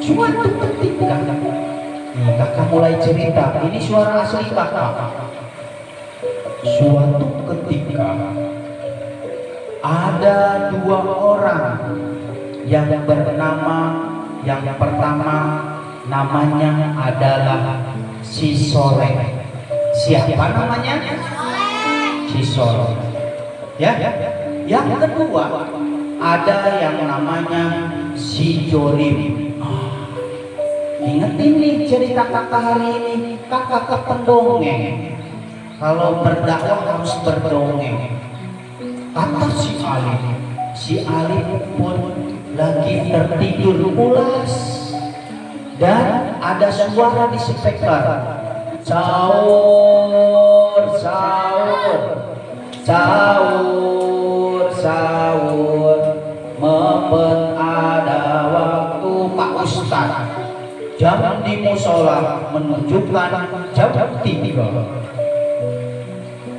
Suatu ketika, nih kakak mulai cerita, ini suara asli kakak. Suatu ketika ada dua orang yang bernama, yang pertama namanya adalah si Soleh. Siapa namanya? Si Soleh. Ya. Yang kedua ada yang namanya si Jolim. Ingat ini cerita kakak hari ini, kakak pendongeng. Kalau berdakwah harus berdongeng. Kata si Ali pun lagi tertidur pulas dan ada suara di speaker, sahur, sahur, sahur, sahur, mempet ada waktu Pak Ustadz. Jam di musola menunjukkan jam 3.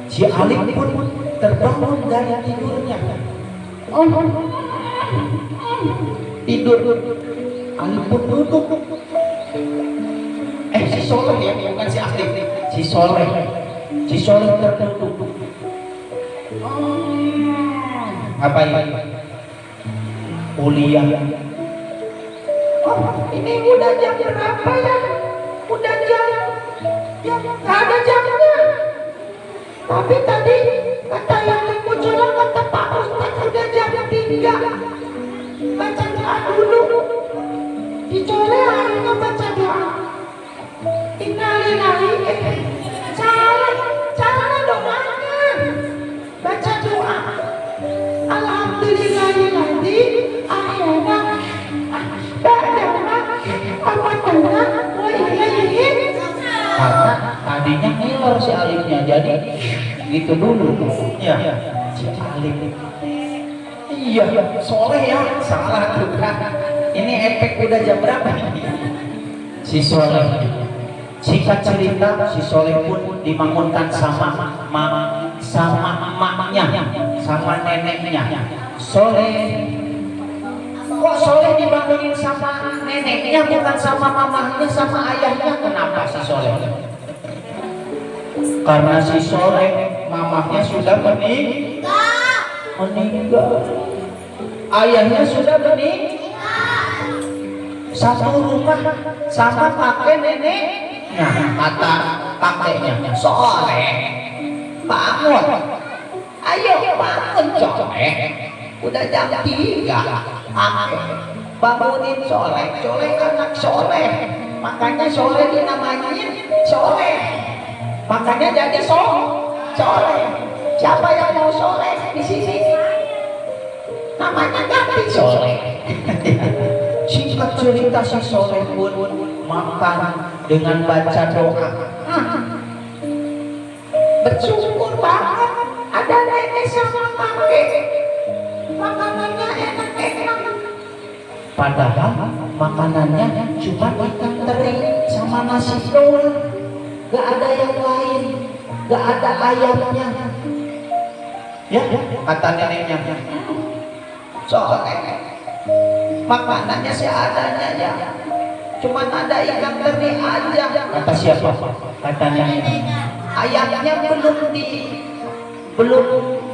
Si Ali pun terbangun dari tidurnya. Tidur. Ali pun duduk. Si Soleh ya, bukan si Ali. Si Soleh. Si Soleh terduduk. Apa ini? Kuliah. Ini udah jam berapa ya? Udah jam. Gak ada jamnya. Tapi tadi kata yang munculan kata Pak Ustadz udah jam 3. Baca doa dulu. Dicoleh harusnya baca doa. Innalillahi. Salah doanya. Baca doa. Alhamdulillahilladzi ahyana ba'da amatana wa ilaihi. Karena tadinya ngiler si alifnya, jadi gitu dulu. Ya, si alif. Iya, Soleh ya, salah tuh kan. Ini efek udah jam berapa ini? Si Soleh. Singkat cerita, si Soleh pun dibangunkan sama emaknya, sama neneknya. Soleh. Kok Soleh dibangunin sama neneknya bukan sama mamahnya, sama ayahnya? Kenapa si Soleh? Karena si Soleh mamahnya sudah meninggal. Ayahnya sudah meninggal. Satu rumah sama kakek neneknya. Kata kakeknya, Soleh bangun. Ayo bangun Soleh. Udah jam 3. Bangunin Soleh. Soleh anak Soleh. Makanya Soleh dinamain Soleh. Makanya jadi Soleh. Siapa yang mau Soleh di sini? Namanya ganti Soleh. Singkat cerita si Soleh pun makan dengan baca doa. Bersyukur banget ada nenek sama kakek. Makanannya enak-enak. Padahal makanannya cuma ikan teri sama nasi doang. Gak ada yang lain. Gak ada ayamnya. Ya, kata neneknya. Soalnya makanannya seadanya ya. Cuma ada ikan teri aja. Kata siapa? Kata neneknya. Ayamnya belum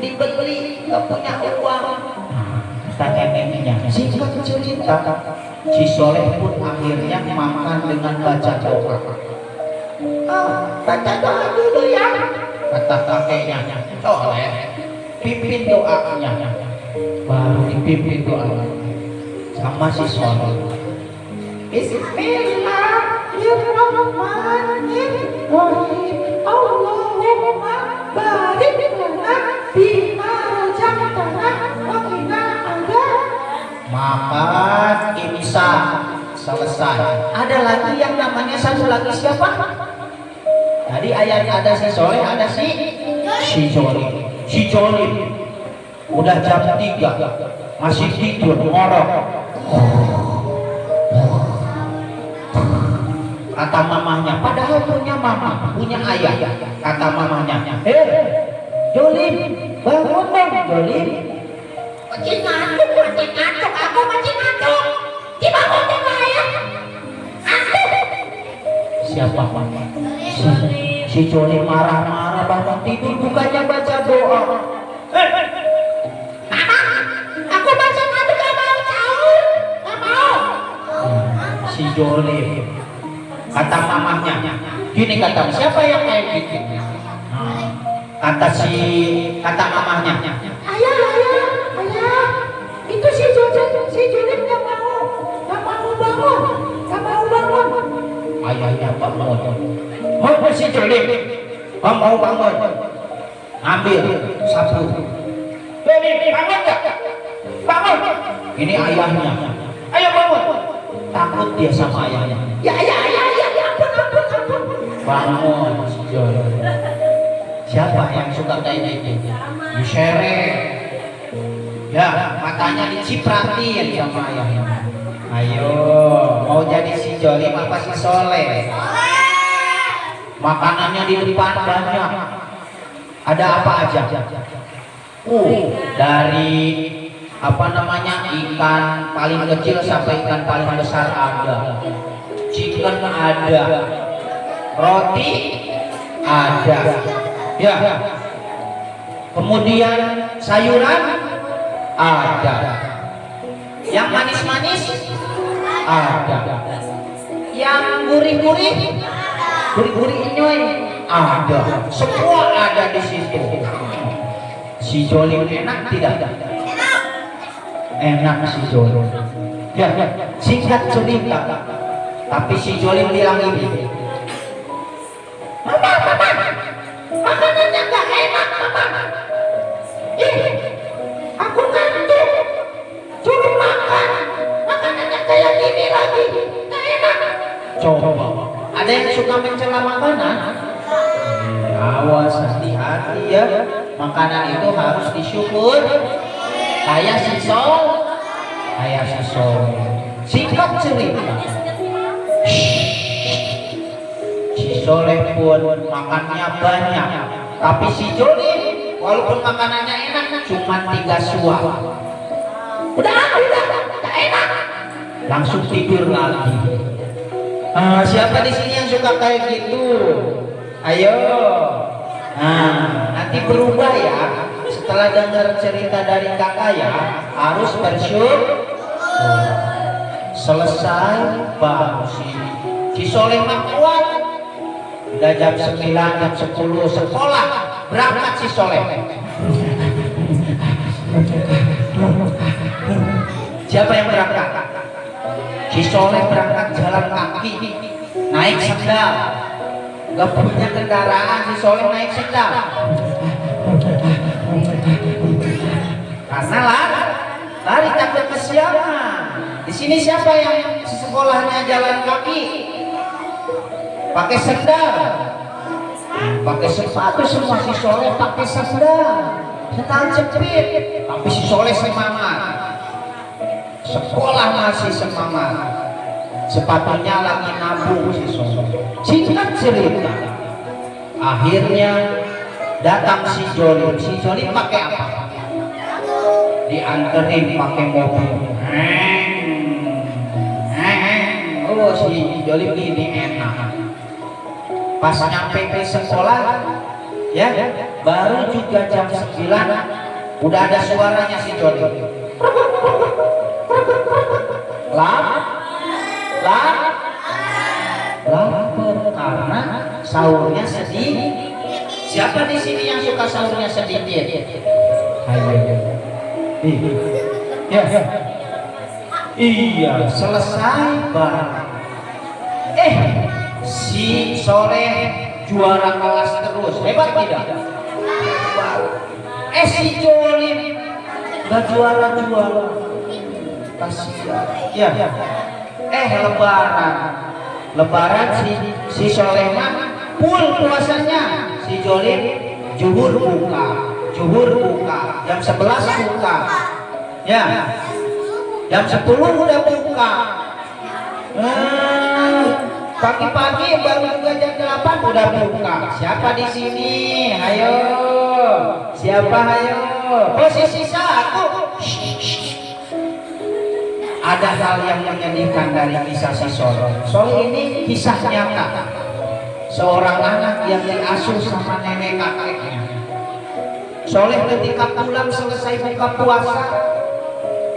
dibeli, nggak punya uang. Kata neneknya. Singkat cerita, si Soleh pun akhirnya makan dengan baca doa. Baca doa dulu ya. Kata kakeknya. Soleh, pimpin doanya. Baru dipimpin doanya sama si Soleh. Bismillahirrahmanirrahim. Allahumma barik lana bima razaqtana wa qina adzab. Makan imsak selesai. Ada lagi yang namanya satu lagi siapa? Tadi ayat ada si Soleh, ada si Jolim. Si Jolim udah jam 3 masih tidur ngorok. Kata mamahnya, padahal punya mama, punya ayah. Kata mamahnya, Jolim, bangun dong Jolim. Masih ngantuk, aku masih ngantuk. Dibangunin ayah. Siapa Pak? Si Joni marah-marah bangun tidur bukannya baca doa. Aku baca tapi gak mau sahur. Gak mau. Si Joni kata mamahnya gini, kata siapa yang kayak gitu? Kata mamahnya, ayah, itu si Joni gak mau bangun. Ayahnya bangun. Oh, si Joni mau bangun, ambil sapu. Bangun gak? Bangun. Ini ayahnya. Ayo bangun. Takut dia sama ayahnya. Ya, ampun. Bangun si Joni. Siapa yang suka kayak gitu? Diseret. Ya, matanya dicipratin sama ayahnya. Ayo, mau jadi si Joni apa si Soleh? Makanannya di depan banyak. Ada apa aja? Dari ikan paling kecil sampai ikan paling besar ada. Chicken ada. Roti ada. Ya. Kemudian sayuran ada. Yang manis-manis ada. Yang gurih-gurih inyoy ada. Semua ada di situ. Si Joni enak tidak? Enak si Joni. Ya, singkat cerita. Tapi si Joni bilang ini. Mama, makanannya gak enak, Mama. Aku ngantuk. Suruh makan. Makanannya kayak gini lagi. Gak enak. Coba. Ada yang suka mencela makanan? Awas, hati-hati ya. Makanan itu harus disyukur. Kayak si Sol. Singkat cerita. Si Soleh pun makannya banyak, tapi si Joni walaupun makanannya enak cuma 3 suap. Udah, gak enak. Langsung tidur lagi. Siapa di sini yang suka kayak gitu? Ayo. Nanti berubah ya. Setelah dengar cerita dari kakak ya, harus bersyukur. Selesai baru si Soleh mah kuat. Udah jam 9, jam 10 sekolah berangkat si Soleh. Siapa yang berangkat? Si Soleh berangkat jalan kaki, naik sendal. Gak punya kendaraan, si Soleh naik sendal. Karena lari takut kesiangan. Di sini siapa yang sekolahnya jalan kaki? Pakai sendal, pakai sepatu, semua si Soleh pakai sendal jepit. Tapi si Soleh semangat, sekolah masih semangat, sepatunya lagi nabung si Soleh. Singkat cerita, akhirnya datang si Joni pakai apa? Dianterin pakai mobil. Oh, si Joni ini enak. Pas nyampe ke sekolah ya, baru juga jam 9 udah ada suaranya si Joni. Lapar karena sahurnya sedikit. Siapa di sini yang suka sahurnya sedikit? Ayo. Ya. Iya, selesai bareng. Si Soleh juara kelas terus, hebat tidak? Si Joni gak juara. Kasihan. Ya. Lebaran si Soleh mah full puasanya. Si Joni zuhur buka, jam 11 buka. Ya. Jam 10 udah buka. Pagi-pagi baru juga jam 8 udah buka. Siapa di sini? Ayo. Siapa ayo? Posisi 1. Ada hal yang menyedihkan dari kisah si Soleh. Soleh ini kisah nyata. seorang anak yang diasuh sama nenek kakeknya. Soleh ketika pulang selesai buka puasa,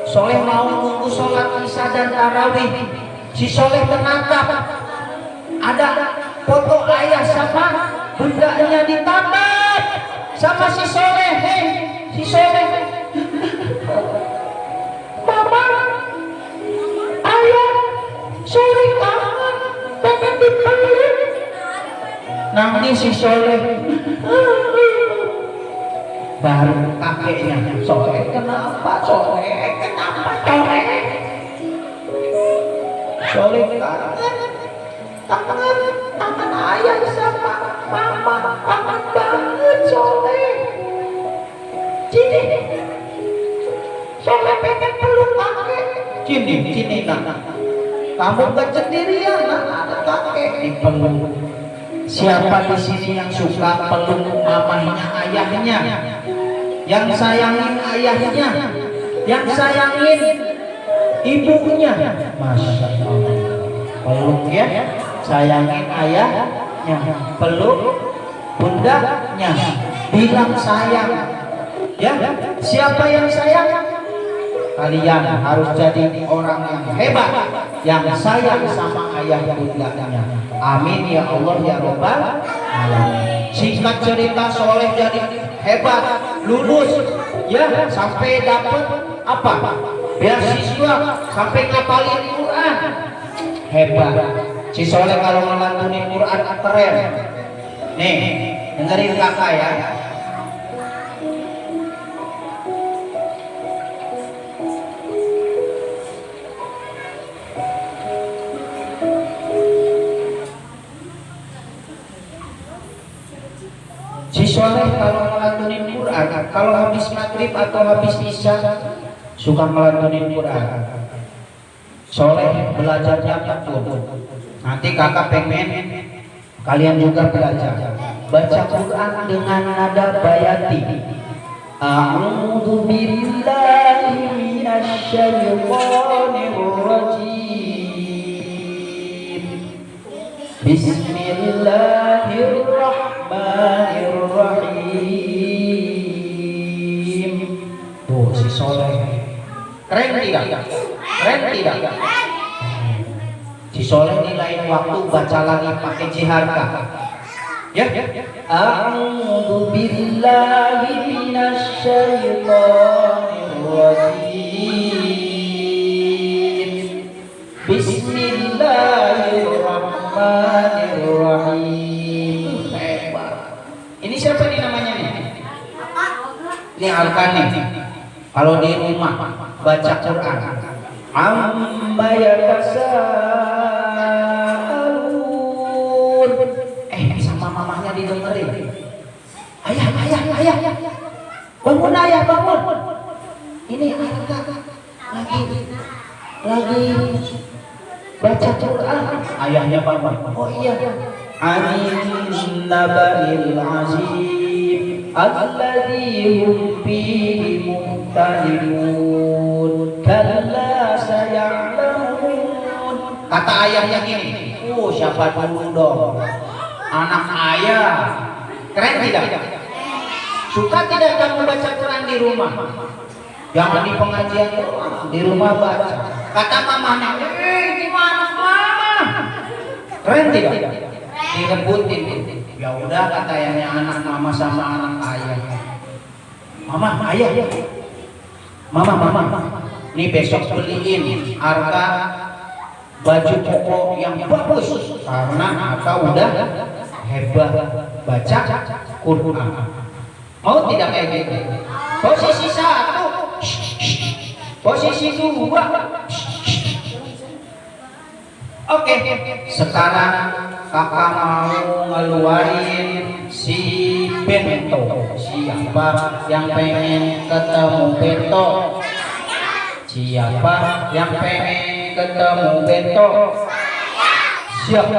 Soleh mau nunggu sholat isya dan tarawih. Si Soleh menangkap ada foto ayah sama bundanya ditambah sama si Soleh. Si Soleh, mama, ayah, Soleh kangen, pengen dipeluk. Nanti si Soleh, baru kakeknya, Soleh kenapa? Soleh kenapa? Soleh kangen ayah sama mama, kangen banget Soleh. Cini, Soleh pengen peluk kakek. Cini nak, kamu gak sendirian, ada kakek dipeluk. Siapa di sini yang suka peluk mamanya, ayahnya, yang sayangin ayahnya, yang sayangin ibunya? Masya Allah, peluk ya, sayangin ayahnya, peluk bundanya, bilang sayang ya. Siapa yang sayang? Kalian harus jadi orang yang hebat, yang sayang sama ayah bundanya. Amin ya Allah ya Rabbal alamin. Singkat cerita, Soleh jadi hebat, lulus ya, sampai dapat apa? Beasiswa, sampai ngapalin Quran. Hebat. Si Soleh kalau ngelantunin Quran keren. Nih, dengerin kakak ya. Si Soleh kalau melantunin Quran, kalau habis maghrib atau habis isya suka melantunin Quran. Soleh belajarnya betul. Nanti kakak pengen kalian juga belajar baca Quran dengan nada bayati. A'udzu billahi minasyaitonir rajim. Bismillahirrahmanirrahim. Tuh si Soleh keren tidak? Keren tidak? Si Soleh nilai waktu baca lagi pakai jiharka ya. A'udzu billahi minasyaitonir rajim. Bismillahirrahmanirrahim. Hebat. Ini siapa nih namanya nih? Ini Alkani. Kalau di rumah baca Quran, amma yatasaalun. Sama mamanya didengerin. Ayah. Bangun ayah, bangun. Ini Alka lagi baca Quran. Ayahnya bangun. Oh iya. Anin naba'il azim alladzi hum fihi mukhtalifun kalla saya'lamun. Kata ayahnya gini, siapa dulu dong? Anak ayah. Keren tidak? Suka tidak kamu baca Quran di rumah? Jangan di pengajian doang, di rumah baca. Kata mamanya, gimana mama? Keren tidak? Direbutin. Ya udah kata ayahnya, anak mama sama anak ayah. Mama, ayah. Mama. Ini besok beliin harga baju koko yang bagus karena Aka udah hebat baca Quran. Mau tidak kayak gitu? Posisi 1, posisi 2. Oke, sekarang kakak mau ngeluarin si Bento. Siapa yang pengen ketemu Bento? Siapa yang pengen ketemu Bento? Siap.